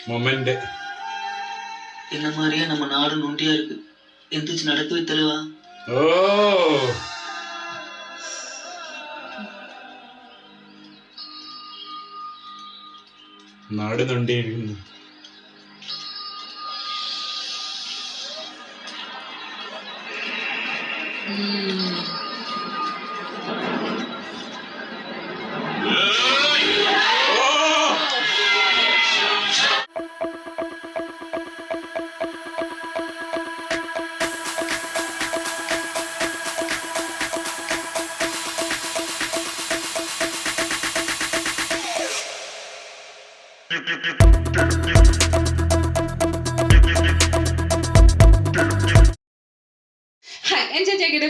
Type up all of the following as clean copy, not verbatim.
Moment என்ன மாதிரியே நம்ம நாடு நோண்டியா இருக்கு. எந்திரிச்சு நடக்கவே தலைவா. ஓ നാട് നൊണ്ടിയിരിക്കുന്നു.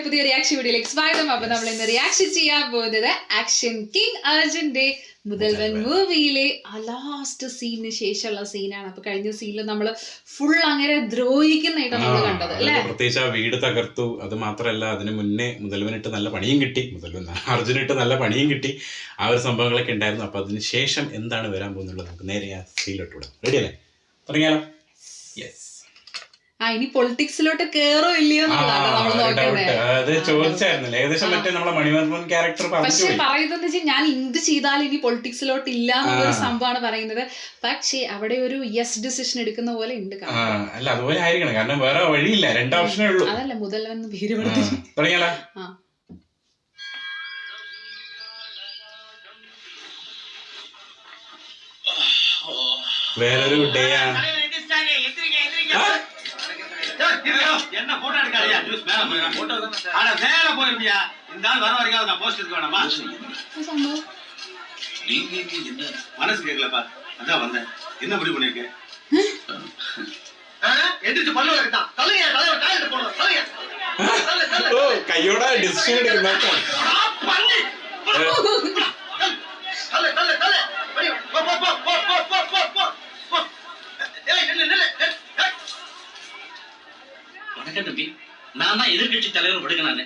പുതിയ റിയാക്ഷൻ വീഡിയോയിലേക്ക് സ്വാഗതം. അപ്പൊ നമ്മൾ ഇന്ന് റിയാക്ഷൻ ചെയ്യാൻ പോകുന്നത് ആക്ഷൻ കിങ് അർജുന്റെ മുതൽവൻ മൂവിയിലെ ആ ലാസ്റ്റ് സീനിന് ശേഷമുള്ള സീനാണ്. അപ്പൊ കഴിഞ്ഞ സീനിൽ നമ്മള് ഫുൾ അങ്ങനെ ദ്രോഹിക്കുന്നതായിട്ട് നമ്മൾ കണ്ടത് അല്ലെ. പ്രത്യേകിച്ച് ആ വീട് തകർത്തു. അത് മാത്രമല്ല, അതിന് മുന്നേ മുതൽവനിട്ട് നല്ല പണിയും കിട്ടി, അർജുനിട്ട് നല്ല പണിയും കിട്ടി. ആ ഒരു സംഭവങ്ങളൊക്കെ ഉണ്ടായിരുന്നു. അപ്പൊ അതിന് ശേഷം എന്താണ് വരാൻ പോകുന്നുള്ളത് നമുക്ക് നേരെ ആ സീനിലോട്ട് റെഡി അല്ലേ? തുടങ്ങിയാലോ? യെസ്. ഇനി പൊളിറ്റിക്സിലോട്ട് കേറോ ഇല്ലയോ പക്ഷെ പറയുന്നത് ഞാൻ എന്ത് ചെയ്താലും ഇനി പൊളിറ്റിക്സിലോട്ട് ഇല്ല എന്നൊരു സംഭവമാണ് പറയുന്നത്. പക്ഷേ അവിടെ ഒരു യെസ് ഡിസിഷൻ എടുക്കുന്ന പോലെ ഉണ്ട്. അല്ല അതുപോലെ ആയിരിക്കണം, കാരണം വേറെ വഴിയില്ല, രണ്ട് ഓപ്ഷനേ ഉള്ളൂ. അതല്ല മുതൽവൻ പേര് കൊടുത്തു. വേറൊരു ഡേ ആണ്. என்ன போட்டோ எடுக்காதயா? நியூஸ் மேல போய் போட்டோ அட மேல போயிருப்பியா? இந்த ஆள் வர வரைக்கும் நான் போஸ்ட் எடுக்க வேணாமா? நீங்க என்ன மனசு கேட்கலப்பா, அதான் வந்தேன். என்ன முடிவு பண்ணிருக்க? எந்திரிச்சு பல்லு வைக்கட்டான். தலையா தலைவர் டாய்லெட் போறோம். தலையா ஓ கையோட டிசிஷன் எடுக்கணும். பண்ணி தலை தலை தலை போ போ போ போ போ போ போ போ. ஏய் நில்லு நில்லு. வணக்கம் தம்பி, நான் தான் எதிர்கட்சி தலைவர் படுக்கிறானே.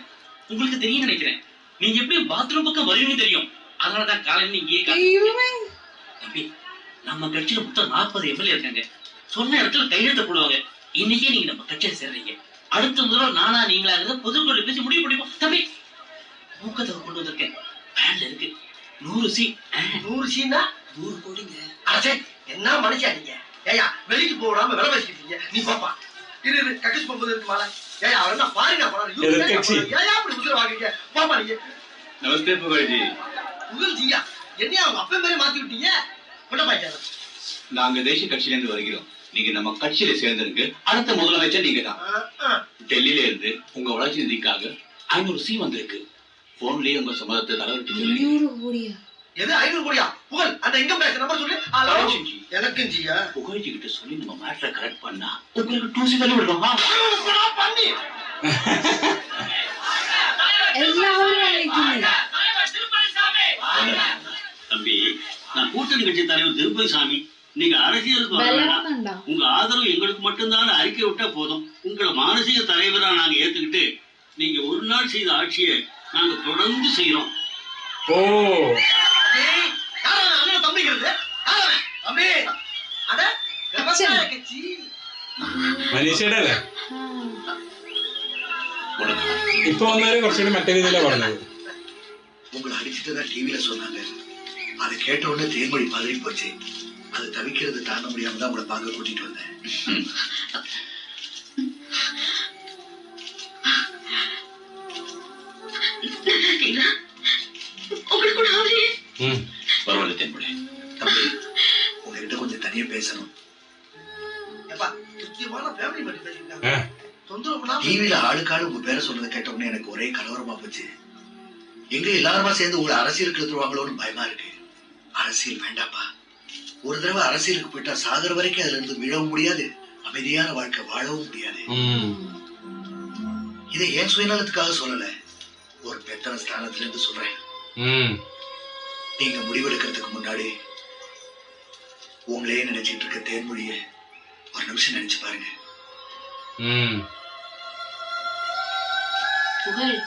உங்களுக்கு தெரியும் நினைக்கிறேன். நீங்க எப்படி பாத்ரூம் பக்கம் வருவீங்கன்னு தெரியும். அதனாலதான் காலையில இங்கே தம்பி, நம்ம கட்சியில மொத்தம் 40 எம்எல்ஏ இருக்காங்க. சொன்ன இடத்துல கையெழுத்து போடுவாங்க. இன்னைக்கே நீங்க நம்ம கட்சியை சேர்றீங்க. அடுத்த முதல்வர் நானா நீங்களாக பொதுக்குழு பேசி முடிவு பண்ணிப்போம். தம்பி, ஊக்கத்தொகை கொண்டு வந்திருக்கேன். பேன்ல இருக்கு 100 சீ. 100 சீனா 100 கோடிங்க. அரசே என்ன மனுஷா நீங்க? ஏயா வெளிக்கு போடாம விலை வச்சிட்டீங்க. நீ பாப்பா இரு கட்சி போகுது இருக்கு மாலை. ஏயா அவனா பாருங்க போறாரு. ஏயா அப்படி உசுர வாங்குறீங்க? பாப்பா நீங்க. நமஸ்தே புகழ்ஜி. புகழ்ஜியா என்னையா அவங்க அப்பா பேரை மாத்தி விட்டீங்க? கொண்ட பாய்க்காத. நாங்க தேசிய கட்சியில இருந்து வருகிறோம். நீங்க நம்ம கட்சியில சேர்ந்திருக்கு. அடுத்த முதலமைச்சர் நீங்க தான். டெல்லியில இருந்து உங்க வளர்ச்சி நிதிக்காக 500 சி வந்திருக்கு. போன்லயே உங்க சம்மதத்தை தலைவருக்கு சொல்லுங்க. 500 கோடியா? எது 500 கோடியா? புகழ் அந்த இன்கம் டேக்ஸ் நம்பர் சொல்லு. எனக்கு ஜியா புகழ்ஜி கிட்ட சொல்லி நம்ம மேட்டரை கரெக்ட் பண்ணா உங்களுக்கு 2 சி தள்ளி விடுறோம். பண்ணி தம்பி, நான் கூட்டணி கட்சி தலைவர் திருப்பதி சாமி. நீங்க அரசியலுக்கு வர உங்க ஆதரவு எங்களுக்கு மட்டும்தான் அறிக்கை விட்டா போதும். உங்களை மானசீக தலைவரா நாங்க ஏத்துக்கிட்டு நீங்க ஒரு நாள் செய்த ஆட்சியை நாங்க தொடர்ந்து செய்யறோம். ஓ മനീഷയുടെ അല്ലേ ഇപ്പൊ വന്നവര് കുറച്ചുകൂടി മറ്റേ രീതിയിലാണ് പറഞ്ഞത്. உங்களை அடிச்சுட்டு டிவியில சொன்னாங்க. அதை கேட்ட உடனே தேன்மொழி பதறி போச்சு. அது தவிக்கிறது தாங்க முடியாம தான் உங்களை பார்க்க கூட்டிட்டு வந்தேன். பரவாயில்ல தேன்மொழி. தம்பி, உங்ககிட்ட கொஞ்சம் தனியா பேசணும். டிவியில ஆளுக்காடு உங்க பேரை சொன்னதை கேட்ட உடனே எனக்கு ஒரே கலவரமா போச்சு. எங்க எல்லாருமா சேர்ந்து உங்களை அரசியலுக்கு எடுத்துருவாங்களோன்னு பயமா இருக்கு. அரசியல் வேண்டாப்பா. ஒரு தடவை அரசியலுக்கு போயிட்டா சாகர வரைக்கும் அதுல இருந்து விழவும் முடியாது, அமைதியான வாழ்க்கை வாழவும் முடியாது. இதை ஏன் சுயநலத்துக்காக சொல்லல, ஒரு பெத்தன ஸ்தானத்துல இருந்து சொல்றேன். நீங்க முடிவெடுக்கிறதுக்கு முன்னாடி உங்களே நினைச்சிட்டு இருக்க தேன்மொழிய ஒரு நிமிஷம் நினைச்சு பாருங்க. புகழ்,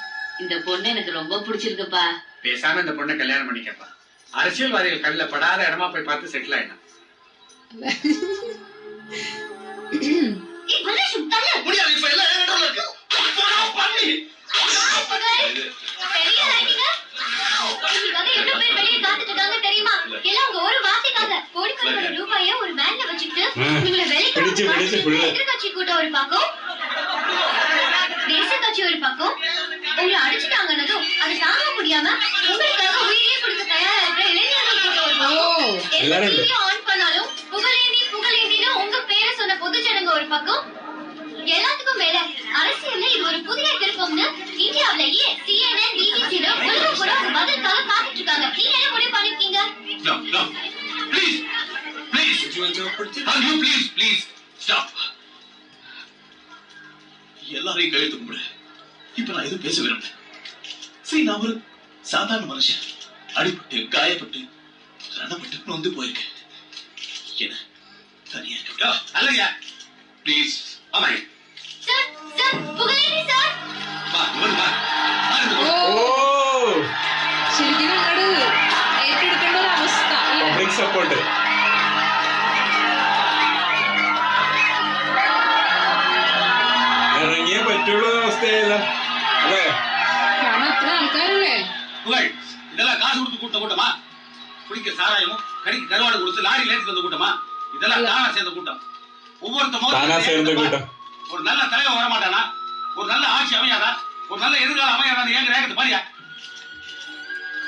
இந்த பொண்ணு எனக்கு ரொம்ப பிடிச்சிருக்குப்பா. பேசாம இந்த பொண்ணை கல்யாணம் பண்ணிக்கப்பா. அரசியல்வாதிகள் கண்ணில் படாத இடமா போய் பார்த்து செட்டில் ஆயிடும். முடியாது, இப்ப எல்லாம் என் control ல இருக்கு. பண்ணி எதிர்கட்சி கூட்டம் ஒரு பக்கம், தேச கட்சி ஒரு பக்கம். உங்களை அடிச்சுட்டாங்கன்னதும் அதை தாங்க முடியாம உங்களுக்காக உயிரே கொடுக்க தயாரா இருக்கிற இளைஞர்கள் கூட்டம் ஒரு பக்கம். எந்த டிவியை ஆன் பண்ணாலும் புகழேந்தின்னு உங்க பேரை சொன்ன பொதுஜனங்க ஒரு பக்கம். எல்லாத்துக்கும் மேல அரசியல்ல இது ஒரு புதிய திருப்பம்னு இந்தியாவிலேயே CNN, BBC உலகம் கூட ஒரு பதிலுக்காக காத்துட்டு இருக்காங்க. நீங்க என்ன முடிவு பண்ணிருக்கீங்க? எல்லாரையும் கையெழுத்து கும்பிடு. இப்ப நான் எதுவும் பேச விரும்பல. சரி, நான் ஒரு சாதாரண மனுஷன். அடிபட்டு காயப்பட்டு ரணப்பட்டு நொந்து போயிருக்கேன். என்ன தனியா இருக்கா? அல்லையா, ப்ளீஸ். ஆமா சார், சார், புகழேந்தி சார். வா, வா. ശരിക്കും നമ്മള് ഏറ്റെടുക്കേണ്ട ഒരു അവസ്ഥ. Public support. ഇറങ്ങിയേ പറ്റുള്ളൂ അവസ്ഥയല്ല അല്ലേ? കാരണം അത്ര ആൾക്കാരല്ലേ. புகழ், இதெல்லாம் காசு கொடுத்து கூட்ட கூட்டமா? குடிக்க சாராயமும் கடிக்கு கருவாடு கொடுத்து லாரி லேட்டு வந்த கூட்டமா? இதெல்லாம் தானா சேர்ந்த கூட்டம். தானா சேர்ந்த கூட்டம். ஒரு நல்ல தலைவர் வரமாட்டானா? ஒரு நல்ல ஆட்சி அமையாதா? ஒரு நல்ல எதிர்காலம் அமையாதா? ஏங்க ரேகத்து பாரியா?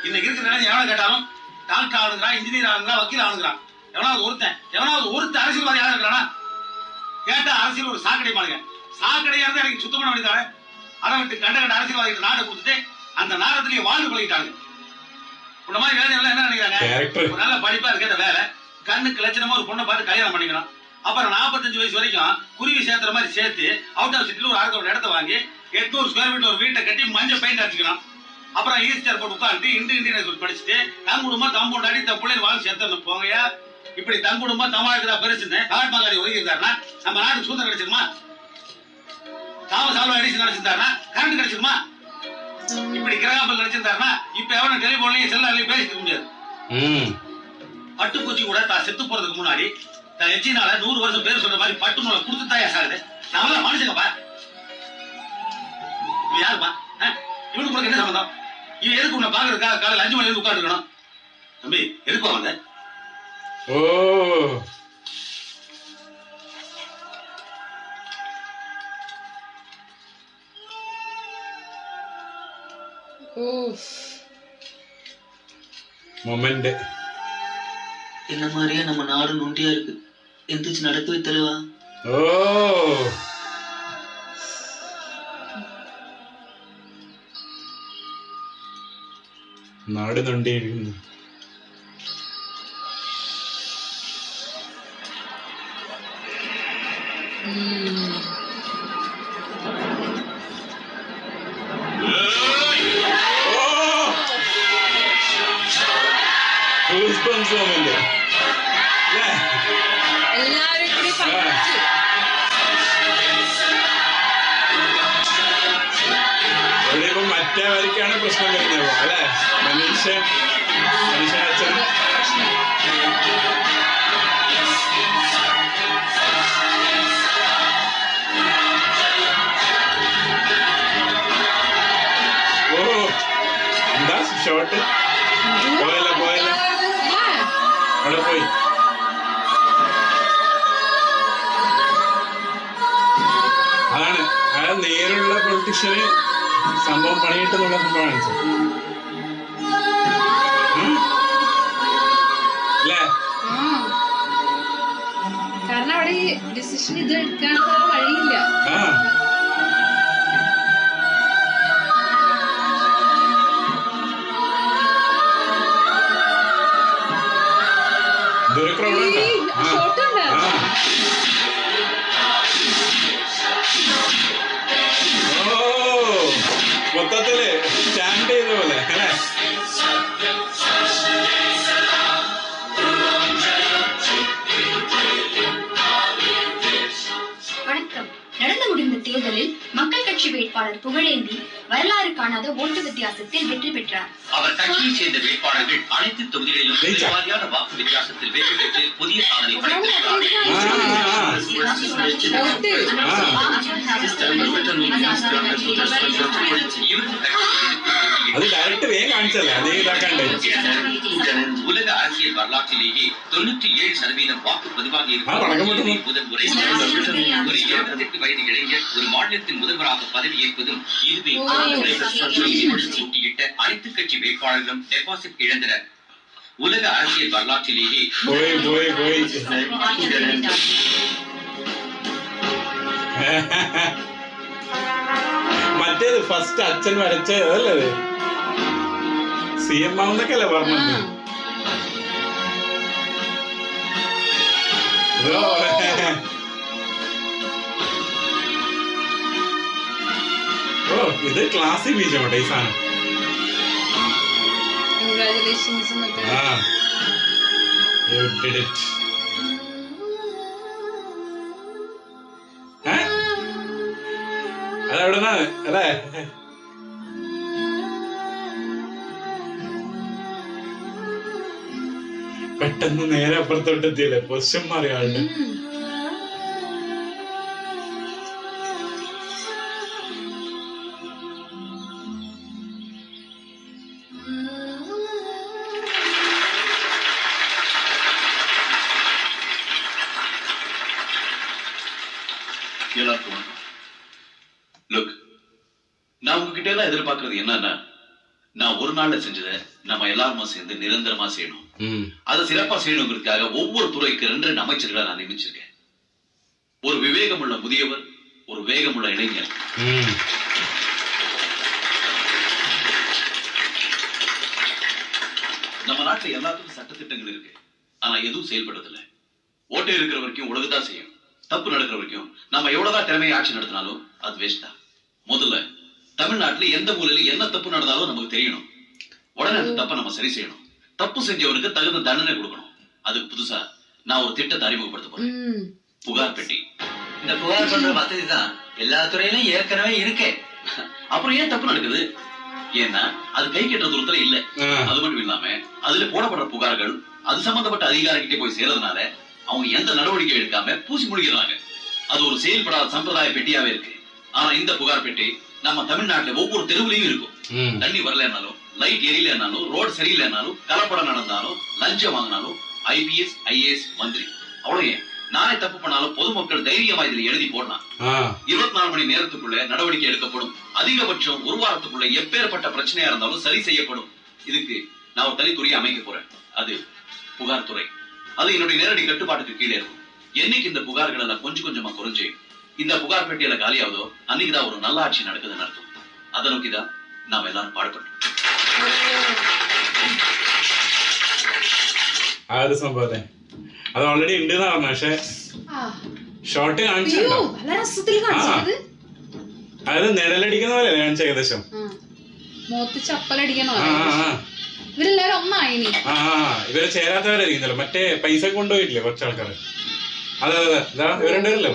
இன்னைக்கு இருக்கிற நிலைமை எவனை கேட்டாலும் டாக்டர் ஆளுங்கிறான், இன்ஜினியர் ஆளுங்கிறான், வக்கீல் ஆளுங்கிறான். எவனாவது ஒருத்தன் அரசியல்வாதி யாரும் இருக்கிறானா? கேட்டா அரசியல் ஒரு சாக்கடை பாருங்க. சாக்கடையா இருந்தா எனக்கு சுத்தம் பண்ண வேண்டியதானே? அதை விட்டு கண்ட அரசியல்வாதிகள் நாட்டை கொடுத்துட்டு அந்த நாடத்திலேயே வாழ்ந்து பழகிட்டாங்க. இந்த மாதிரி வேலைகள் என்ன நினைக்கிறாங்க? ஒரு நல்ல படிப்பா இருக்கிற வேலை, கண்ணுக்கு லட்சணமா ஒரு பொண்ணை பார்த்து கல்யாணம் பண்ணிக்கணும். அப்புறம் 45 வயசு வரைக்கும் குருவி சேர்த்துற மாதிரி சேர்த்து அவுட் ஆஃப் சிட்டில ஒரு ஆறு இடத்த வாங்கி 800 ஸ்கொயர் ஃபீட்ல ஒரு வீட்டை கட்டி மஞ்சள் பெயிண்ட் அடிச்சுக்கணும். அப்புறம் ஈஸ்டர் போட்டு உட்காந்து இன்டீரியர் படிச்சுட்டு தன் குடும்பம் தம்பொண்டாடி தன் பிள்ளைங்க வாழ் சேர்த்து போங்கயா. இப்படி தன் குடும்பம் தமிழ் பெருசுன்னு மகாத்மா காந்தி ஒதுக்கியிருந்தாருன்னா நம்ம நாட்டுக்கு சுதந்திரம் கிடைச்சிருமா? தாமஸ் ஆல்வா எடிசன் கிடைச்சிருந்தாருன்னா கரண்ட் கிடைச்சிருமா? இப்படி கிரகாம்பல் கிடைச்சிருந்தாருன்னா இப்ப எவனும் டெலிபோன்லயும் செல்லாலையும் பேசிக்க முடியாது. பட்டுப்பூச்சி கூட தான் செத்து போறதுக்கு முன்னாடி தான் எச்சினால 100 வருஷம் பேர் சொல்ற மாதிரி பட்டு நூலை கொடுத்துட்டாயா சாகுது. நாமெல்லாம் மனுஷங்கப்பா. இவன் யாருப்பா? இவனுக்கு உங்களுக்கு என்ன சம்பந்தம்? இவன் எதுக்கு உன்னை பாக்குறதுக்காக காலையில் 5 மணி உட்காந்து இருக்கணும்? தம்பி, எதுக்கு வந்த? மொமெண்ட். என்ன மாதிரியே நம்ம நாடு நொண்டியா இருக்கு. எந்திரிச்சு நடக்கவே தலைவா. നാട് നൊണ്ടിയിരിക്കുന്നു. എല്ലാവരും കൂടി പങ്കെടുത്തു. ഇപ്പം മറ്റേവർക്കാണ് പ്രശ്നം വരുന്നത് അല്ലെ? മനുഷ്യൻ അച്ഛൻ എന്താ ഷോട്ട് പോയല്ല അവിടെ പോയി. അതാണ് നേരിലുള്ള പൊളിറ്റീഷ്യന് സംഭവം പണിയിട്ടെന്നുള്ള സംഭവമാണ് അല്ലേ? കാരണം അവിടെ ഡിസിഷൻ ഇത് എടുക്കാനുള്ള വഴിയില്ല. മൊത്തത്തില് സ്റ്റാൻഡ് ചെയ്ത പോലെ അല്ലേ? வணக்கம். நடந்து முடிந்த தேர்தலில் மக்கள் கட்சி வேட்பாளர் புகழேந்தி வரலாறு காணாத ஓட்டு வித்தியாசத்தில் வெற்றி பெற்றார். அவர் கட்சியை சேர்ந்த வேட்பாளர்கள் அனைத்து தொகுதிகளிலும் பெருவாரியான வாக்கு வித்தியாசத்தில் வெற்றி பெற்று புதிய சாதனை படைத்திருக்கிறார். உலக அரசியல் வரலாற்றிலேயே 97% வாக்கு பதிவாகி இருக்கிற முதல் முறை ஒரு 28 வயது இளைஞர் ஒரு மாநிலத்தின் முதல்வராக பதவி ஏற்பதும் இதுவே போட்டியிட்ட அனைத்து கட்சி வேட்பாளர்களும் டெபாசிட் இழந்தனர். உலக அரசியல் வரலாற்றிலேயே മറ്റേത് ഫസ്റ്റ് അച്ഛൻ വരച്ച അതല്ലേ CM ആവുന്നൊക്കെ അല്ലേ പറഞ്ഞത്. ഓ ഇത് ക്ലാസ്സിക് ബീജോട്ടെ ഈ സാധനം. You did it. അതെവിടുന്നാണ് അല്ലേ? പെട്ടെന്ന് നേരെ അപ്പുറത്തോട്ട് എത്തിയല്ലേ പൊസിഷൻ മാറിയ ആളുടെ. நான் உங்ககிட்ட எல்லாம் எதிர்பார்க்கறது என்னன்னா, நான் ஒரு நாள்ல செஞ்சதை நம்ம எல்லாருமா சேர்ந்து நிரந்தரமா செய்யணும். அதை சிறப்பா செய்யணுங்கிறதுக்காக ஒவ்வொரு துறைக்கு 2 அமைச்சர்களை நான் நியமிச்சிருக்கேன். ஒரு விவேகமுள்ள முதியவர், ஒரு வேகமுள்ள இளைஞர். நம்ம நாட்டுல எல்லாத்துக்கும் சட்டத்திட்டங்கள் இருக்கு, ஆனா எதுவும் செயல்படுறதில்ல. ஓட்டை இருக்கிற வரைக்கும் உலகத்தான் செய்யும். தப்பு நடக்கிற வரைக்கும் நம்ம எவ்வளவுதான் திறமையை ஆட்சி நடத்தினாலும் அது வேஸ்ட் தான். முதல்ல தமிழ்நாட்டுல எந்த மூலையில என்ன தப்பு நடந்தாலும் நமக்கு தெரியணும். உடனே அந்த தப்பை நம்ம சரி செய்யணும். தப்பு செஞ்சவனுக்கு தகுந்த தண்டனை கொடுக்கணும். அதுக்கு புதுசா நான் ஒரு திட்டத்தை அறிமுகப்படுத்த போறேன். புகார் பெட்டி. இந்த புகார் பண்ற வசதி தான் எல்லா துறையிலும் ஏற்கனவே இருக்கே. அப்புறம் ஏன் தப்பு நடக்குது? ஏன்னா அது கை கெட்ட தூரத்துல இல்ல. அது மட்டும் இல்லாம அதுல போடப்படுற புகார்கள் அது சம்பந்தப்பட்ட அதிகாரிகிட்டே போய் சேர்றதுனால அவங்க எந்த நடவடிக்கை எடுக்காம பூசி முடிக்கிறாங்க. அது ஒரு செயல்படாத சம்பிரதாய பெட்டியாவே இருக்கு. ஆனா இந்த புகார் பெட்டி நம்ம தமிழ்நாட்டுல ஒவ்வொரு தெருவுலயும் இருக்கும். தண்ணி வரலன்னாலும், லைட் எரியலன்னாலும், ரோடு சரியில்லைன்னாலும், கலப்படம் நடந்தாலும், லஞ்சம் வாங்கினாலும், IPS IAS மந்திரி அவ்வளவு ஏன் நானே தப்பு பண்ணாலும் பொதுமக்கள் தைரியமா இதுல எழுதி போடலாம். 24 மணி நேரத்துக்குள்ள நடவடிக்கை எடுக்கப்படும். அதிகபட்சம் 1 வாரத்துக்குள்ள எப்பேற்பட்ட பிரச்சனையா இருந்தாலும் சரி செய்யப்படும். இதுக்கு நான் ஒரு தனித்துறையை அமைக்க போறேன். அது புகார் துறை. அது என்னுடைய நேரடி கட்டுப்பாட்டுக்கு கீழே இருக்கும். என்னைக்கு இந்த புகார்கள் எல்லாம் கொஞ்சம் கொஞ்சமா குறைஞ்சு இந்த புகார் பெட்டியில காலியாவதோ அன்னைக்குதான் ஒரு நல்ல ஆட்சி நடக்குதுன்னு அர்த்தம். அதை நோக்கிதான் நாம எல்லாரும் பாடுபட்டோம். ആര് സംഭവത്തെ അത് ഓൾറെഡി ഉണ്ട് എന്നാ പറഞ്ഞ, പക്ഷെ ഷോർട്ട് കാണിച്ചിട്ടുണ്ടോ? അതായത് നിഴലടിക്കുന്ന പോലെ കാണിച്ച ഏകദേശം. ഇവരെല്ലാരും ഒന്നായിനി. ഇവര് ചേരാത്തവരായിരിക്കുന്നല്ലോ. മറ്റേ പൈസ കൊണ്ടുപോയിട്ടില്ലേ കുറച്ച് ആൾക്കാർ. അതെ അതെ ഇതാ ഇവരുണ്ടല്ലോ.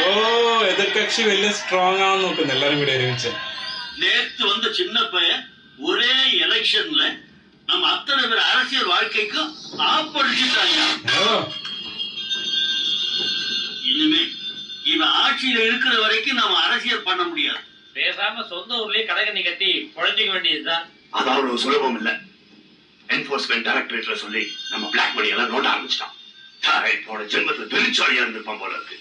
ഓ എതിർകക്ഷി വലിയ സ്ട്രോങ് ആവാൻ നോക്കുന്നു എല്ലാരും കൂടി ഒരുമിച്ച്. நேத்து வந்த சின்ன பையன் ஒரே எலெக்ஷன்ல நம்ம அத்தனை பேர் அரசியல் வாழ்க்கைக்கும் ஆப்படிச்சுட்டாங்க. இனிமே இவன் ஆட்சியில இருக்கிற வரைக்கும் நம்ம அரசியல் பண்ண முடியாது. பேசாம சொந்த ஊர்லயே கடைக்கண்ணி கட்டி குழந்தைக்க வேண்டியதுதான். அது அவ்வளவு சுலபம் இல்ல. என்போர்ஸ்மெண்ட் டைரக்டரேட்ல சொல்லி நம்ம பிளாக் மணி எல்லாம் நோட்ட ஆரம்பிச்சிட்டான். போன ஜென்மத்துல பெருச்சாலியா இருந்திருப்பான் போல இருக்கு.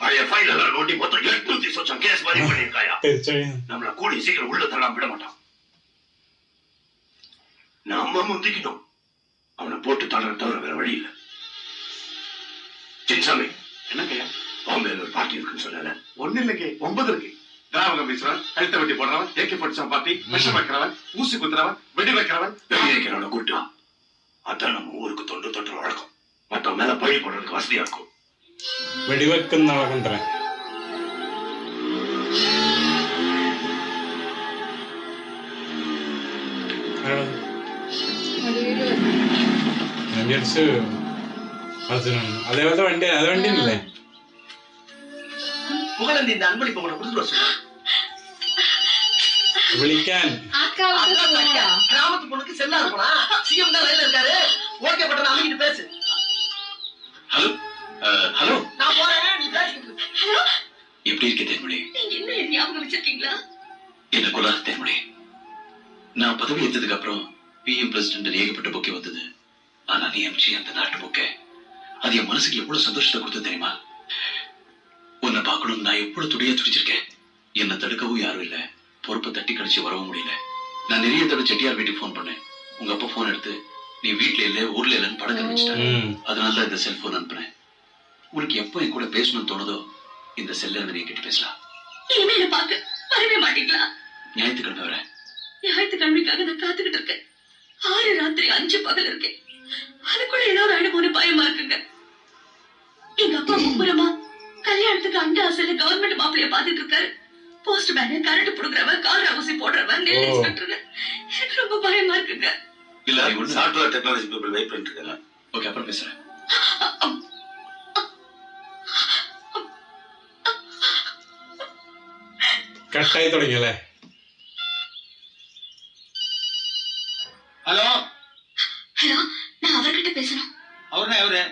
பழைய ஃபைல் எல்லாம் நோட்டி மொத்தம் 800 சொச்சம் கேஸ் பதிவு பண்ணிருக்காயா. நம்மள கூடி சீக்கிரம் உள்ள தள்ளாம விட மாட்டான். நம்ம முந்திக்கணும். அவனை போட்டு தள்ளுற தவிர வேற வழி இல்ல. சின்சாமி என்னக்கையா பாம்பேல ஒரு பார்ட்டி இருக்குன்னு சொன்னால? ஒண்ணு இல்லைங்க, 9 இருக்கு. திராவகம் பேசுறவன், கழுத்தை வெட்டி போடுறவன், AK-47 பார்ட்டி, விஷம் வைக்கிறவன், ஊசி குத்துறவன், வெடி வைக்கிறவன், வெடி வைக்கிறவனை கூட்டான். அதான் நம்ம ஊருக்கு தொன்று வழக்கம். மற்ற மேல பழி போடுறதுக்கு வசதியா இருக்கும். വെടിവെക്കുന്നവ കൊണ്ടുവരാൻ ഞാൻ വിചാരിച്ചു അർജുനാണ്. അതേപോലത്തെ വണ്ടി അത് വണ്ടിയല്ലേ? புகழந்தி இந்த அன்பளிப்பு உங்களை கொடுத்துட்டு வர சொல்லுங்க. വിളിക്കാൻ ആ കാലത്ത് அதான் ഫോണാ? கிராமத்து பொண்ணுக்கு செல்லா இருக்கணும். சிஎம் தான் லைன்ல இருக்காரு. ஓகே பட்டன் அமைக்கிட்டு பேசு. ஹலோ ஹலோ, நான் போறேன், நீ பேசிட்டு. எப்படி இருக்க தேன்மொழி? நீங்க என்ன ஞாபகம் வச்சிருக்கீங்களா? என்ன கொள்ளாத தேன்மொழி. நான் பதவி ஏற்றதுக்கு அப்புறம் பிஎம் பிரசிடென்ட் ஏகப்பட்ட புக்கே வந்தது. ஆனா நீ எம்ஜி அந்த நாட்டு புக்கே அது என் மனசுக்கு எவ்வளவு சந்தோஷத்தை கொடுத்து தெரியுமா? உன்னை பார்க்கணும்னு நான் எவ்வளவு துடியா துடிச்சிருக்கேன். என்னை தடுக்கவும் யாரும் இல்ல, பொறுப்பை தட்டி கழிச்சு வரவும் முடியல. நான் நிறைய தடவை செட்டியார் வீட்டுக்கு போன் பண்ணேன். உங்க அப்பா போன் எடுத்து நீ வீட்டுல இல்ல ஊர்ல இல்லன்னு படக்க வச்சுட்டாங்க. அதனாலதான் இந்த செல்போன் அனுப்புனேன். உனக்கு எப்போ என் கூட பேசணும்னு தோணுதோ இந்த செல்ல இருந்து நீ கிட்ட பேசலாம். இனிமேல பார்க்க வரவே மாட்டீங்களா? ஞாயிற்றுக்கிழமை வரேன். ஞாயிற்றுக்கிழமைக்காக நான் காத்துக்கிட்டு இருக்கேன். 6 ராத்திரி 5 பகல் இருக்கேன். அதுக்குள்ள ஏதாவது ஆயிடுமோன்னு பயமா இருக்குங்க. எங்க அப்பா மும்முரமா கல்யாணத்துக்கு அண்ட ஆசையில கவர்மெண்ட் மாப்பிளைய பாத்துட்டு இருக்காரு. போஸ்ட் மேன், கரண்ட் புடுங்குறவன், கார் ஊசி போடுறவன், நெல் இன்ஸ்பெக்டர். எனக்கு ரொம்ப பயமா இருக்குங்க. இல்ல சாஃப்ட்வேர் டெக்னாலஜி பீப்புள் வெயிட் பண்ணிட்டு இருக்காங்க. ஓகே, அப்புறம் பேசுறேன். കട്ടായി തുടങ്ങിയല്ലേ? ஹலோ ஹலோ, நான் அவர்கிட்ட பேசணும். அவருனா எவரு?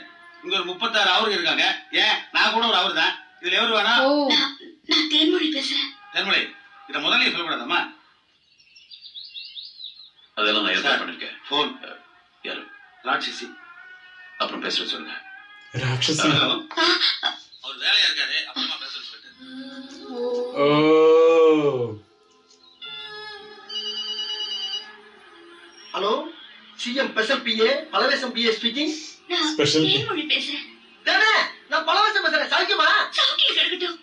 இங்க ஒரு 36 அவருக்கு இருக்காங்க. ஏன் நான் கூட ஒரு அவரு தான். இதுல எவரு வேணா? ഓ நான் தேன்மொழி பேசுறேன். தென்மொழி, இத முதல்ல சொல்லக்கூடாதம்மா. அதெல்லாம் நான் ஏற்பாடு பண்ணிருக்கேன். போன் யாரு? ராட்சசி. அப்புறம் பேசுறேன் சொல்லுங்க. രാക്ഷസി. ஹலோ, அவர் வேலையா இருக்காரு, அப்புறமா பேசுறேன்னு சொல்லிட்டு. ഓ hello, CM special PA Palavesam PA speaking. நான் Special. தேன்மொழி பேசுறேன். தானே, நான் பலவேசம் பேசுறேன். சௌக்கியமா? சௌக்கியம் கிடக்கட்டும்.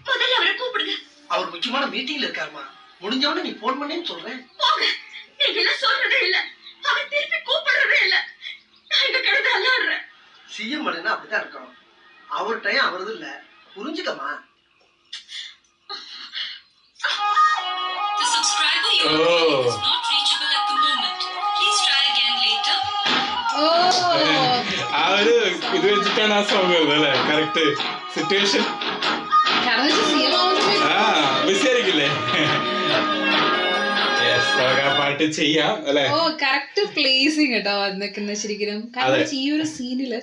முதல்ல அவரை கூப்பிடுங்க. அவர் முக்கியமான மீட்டிங்ல இருக்காருமா. முடிஞ்ச உடனே நீ போன் பண்ணேன்னு சொல்றேன். போங்க. நீங்க எல்லாம் சொல்றதே இல்ல. அவர் திருப்பி கூப்பிடுறதே இல்ல. நான் இங்க கிடந்து அல்லாடுறேன். சிஎம் அப்படின்னா அப்படித்தான் இருக்கணும். அவர் டைம் அவரது இல்ல, புரிஞ்சுக்கமா. The subscriber you are calling is not reachable at the moment. Please try again later. ഓ ആ ഒരു ഇത് വെച്ചിട്ടാണ് ആ സോങ് വരുന്നത് അല്ലേ? Correct situation. കാരണം CM ആവുന്നത് ആ ബിസി ആയിരിക്കില്ലേ? ആ പാട്ട് ചെയ്യാം അല്ലെ? ഓ കറക്റ്റ് പ്ലേസിങ് കേട്ടോ വന്നിക്കുന്ന ശരിക്കും. കാരണം ഈ ഒരു സീനില്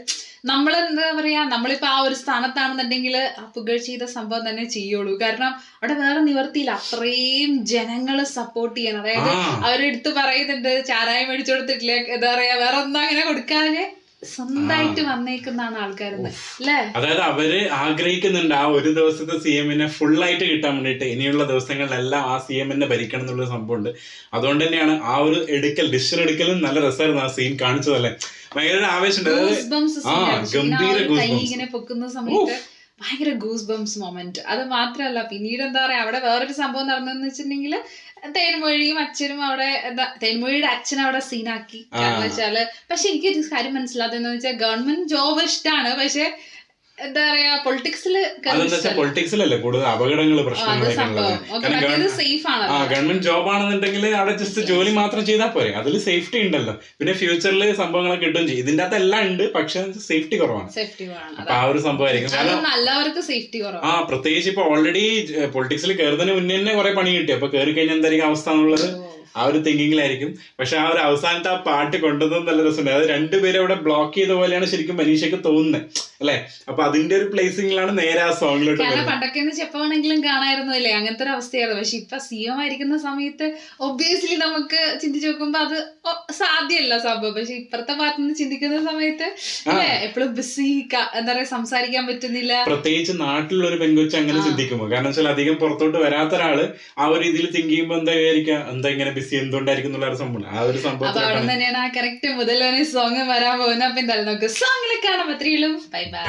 നമ്മളെന്താ പറയാ, നമ്മളിപ്പോ ആ ഒരു സ്ഥാനത്താണെന്നുണ്ടെങ്കിൽ ആ പുകഴ്ച ചെയ്ത സംഭവം തന്നെ ചെയ്യുള്ളൂ. കാരണം അവിടെ വേറെ നിവർത്തിയില്ല, അത്രയും ജനങ്ങള് സപ്പോർട്ട് ചെയ്യണം. അതായത് അവരെടുത്ത് പറയുന്നുണ്ട് ചാരായം മേടിച്ചു കൊടുത്തിട്ടില്ല, എന്താ പറയാ, വേറെ ഒന്നും അങ്ങനെ കൊടുക്കാതെ സ്വന്തമായിട്ട് വന്നേക്കുന്നതാണ് ആൾക്കാരെന്ന് അല്ലേ? അതായത് അവര് ആഗ്രഹിക്കുന്നുണ്ട് ആ ഒരു ദിവസത്തെ CM-നെ ഫുള്ളായിട്ട് കിട്ടാൻ വേണ്ടിയിട്ട് ഇനിയുള്ള ദിവസങ്ങളിലെല്ലാം ആ CM-നെ ഭരിക്കണം എന്നുള്ള സംഭവമുണ്ട്. അതുകൊണ്ട് തന്നെയാണ് ആ ഒരു ഡിസിഷൻ എടുക്കലും നല്ല രസമായിരുന്നു. ആ സീൻ കാണിച്ചതല്ലേ, ഭയങ്കര ആവേശമുണ്ട്. ഗംഭീര ഇങ്ങനെ പൊക്കുന്ന സമയത്ത് ഭയങ്കര ഗൂസ് ബംസ് മൊമെന്റ്. അത് മാത്രല്ല, പിന്നീട് എന്താ പറയാ, അവിടെ വേറൊരു സംഭവം നടന്നെന്ന് വെച്ചിട്ടുണ്ടെങ്കിൽ തേൻമൊഴിയും അച്ഛനും അവിടെ എന്താ, തേൻമൊഴിയുടെ അച്ഛൻ അവിടെ സീനാക്കി. കാരണം വെച്ചാല്, പക്ഷെ എനിക്ക് ഒരു കാര്യം മനസ്സിലാതെന്ന് വെച്ചാൽ ഗവൺമെന്റ് ജോബ് ഇഷ്ടമാണ്, പക്ഷെ എന്താ പറയാ പൊളിറ്റിക്സില് പൊളിറ്റിക്സിലല്ലേ കൂടുതൽ അപകടങ്ങൾ പ്രശ്നങ്ങളൊക്കെ. സേഫ് ആണ്. ഗവൺമെന്റ് ജോബ് ആണെന്നുണ്ടെങ്കിൽ അവിടെ ജസ്റ്റ് ജോലി മാത്രം ചെയ്താൽ പോരെ, അതിൽ സേഫ്റ്റി ഉണ്ടല്ലോ. പിന്നെ ഫ്യൂച്ചറിൽ സംഭവങ്ങളൊക്കെ കിട്ടുകയും ചെയ്യും. ഇതിന്റെ അകത്ത് എല്ലാം ഉണ്ട്, പക്ഷെ സേഫ്റ്റി കുറവാണ്. അപ്പൊ ആ ഒരു സംഭവമായിരിക്കും. നല്ലവർക്ക് സേഫ്റ്റി കുറവാണ്. പ്രത്യേകിച്ച് ഇപ്പൊ ഓൾറെഡി പൊളിറ്റിക്സിൽ കയറുന്നതിന് മുന്നേ തന്നെ കുറെ പണി കിട്ടി. അപ്പൊ കയറി കഴിഞ്ഞാൽ എന്തായിരിക്കും അവസ്ഥ എന്നുള്ളത് ആ ഒരു തിങ്കിങ്ങിലായിരിക്കും. പക്ഷെ ആ ഒരു അവസാനത്തെ ആ പാട്ട് കൊണ്ടുവന്നത് നല്ല രസമുണ്ട്. അത് രണ്ടുപേരും അവിടെ ബ്ലോക്ക് ചെയ്ത പോലെയാണ് ശരിക്കും മനീഷയ്ക്ക് തോന്നുന്നത് അല്ലെ? അപ്പൊ അതിന്റെ ഒരു പ്ലേസിംഗിലാണ് നേരെ ആ സോങ്ങിലോട്ട്. കാരണം പണ്ടൊക്കെ ചെപ്പമാണെങ്കിലും കാണായിരുന്നു അല്ലേ, അങ്ങനത്തെ ഒരു അവസ്ഥയായിരുന്നു. പക്ഷെ ഇപ്പൊ CM ആയിരിക്കുന്ന സമയത്ത് ഒബ്വിയസ്ലി നമുക്ക് ചിന്തിച്ചു നോക്കുമ്പോ അത് സാധ്യമല്ല സംഭവം. പക്ഷെ ഇപ്പുറത്തെ ഭാഗത്ത് നിന്ന് ചിന്തിക്കുന്ന സമയത്ത് അല്ലേ, എപ്പോഴും ബിസി, എന്താ പറയാ, സംസാരിക്കാൻ പറ്റുന്നില്ല. പ്രത്യേകിച്ച് നാട്ടിലുള്ള ഒരു പെൺകൊച്ച് അങ്ങനെ ചിന്തിക്കുമ്പോ, കാരണം വെച്ചാൽ അധികം പുറത്തോട്ട് വരാത്ത ഒരാള് ആ ഒരു രീതിയിൽ തിങ്ക് ചെയ്യുമ്പോ എന്താ വിചാരിക്കുക, എന്താ ഇങ്ങനെ ബിസി എന്തുകൊണ്ടായിരിക്കും എന്നുള്ള ഒരു സംഭവം. ആ ഒരു സംഭവം അപ്പൊ അവിടെ തന്നെയാണ് ആ കറക്റ്റ് മുതൽ സോങ് വരാൻ പോകുന്നത്. അപ്പൊ എന്തായാലും നമുക്ക് സോങ്ങിൽ കാണാൻ പറ്റുള്ളൂ. Bye bye.